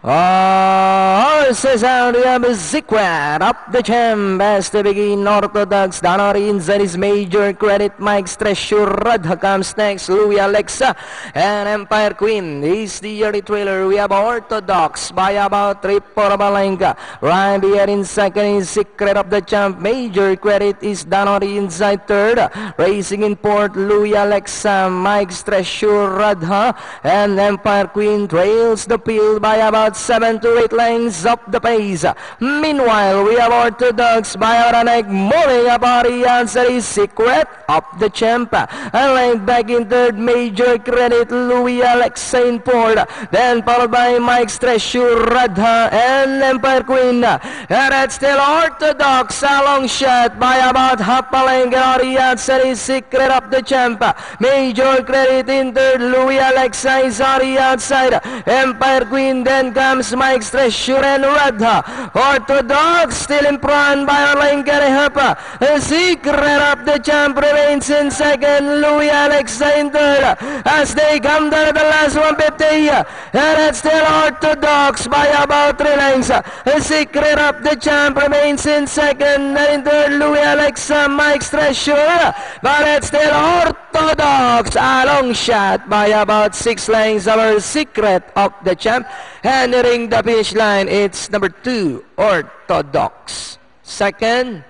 Horses out, we have Secret up the champ as they begin. Orthodox, Danari inside is Major Credit, Mike's Treasure, Radha comes next, Louis Alexa, and Empire Queen is the early trailer. We have Orthodox by about 3 for Balenga. Right here in second is Secret of the champ. Major Credit is Danari inside third. Racing in fourth, Louis Alexa, Mike's Treasure, Radha, and Empire Queen trails the field by about 7 to 8 lengths up the pace. Meanwhile, we have Orthodox by Oranek moving about the answer is Secret of the champ. And length back in third, Major Credit, Louis Alexa in fourth. Then followed by Mike's Treasure, Radha, and Empire Queen. And that's still Orthodox, a long shot by about half a length. The answer is Secret of the champ. Major Credit in third, Louis Alexa is on the outside. Empire Queen, then comes Mike's Treasure and Radha. Orthodox still in front by Orlain Garehapa. The Secret of the champ remains in second, Louis Alexa in third. As they come down to the last 150. And that's still Orthodox by about 3 lengths. The Secret of the champ remains in second, and in third, Louis Alexa, Mike's Treasure. But it's still Orthodox, a long shot by about 6 lengths. Our Secret of the champ. And nearing the finish line, it's number 2, Orthodox. Second,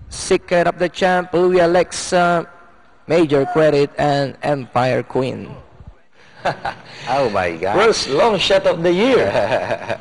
Secret of the champ, Louis Alexa, Major Credit, and Empire Queen. Oh my God. First long shot of the year.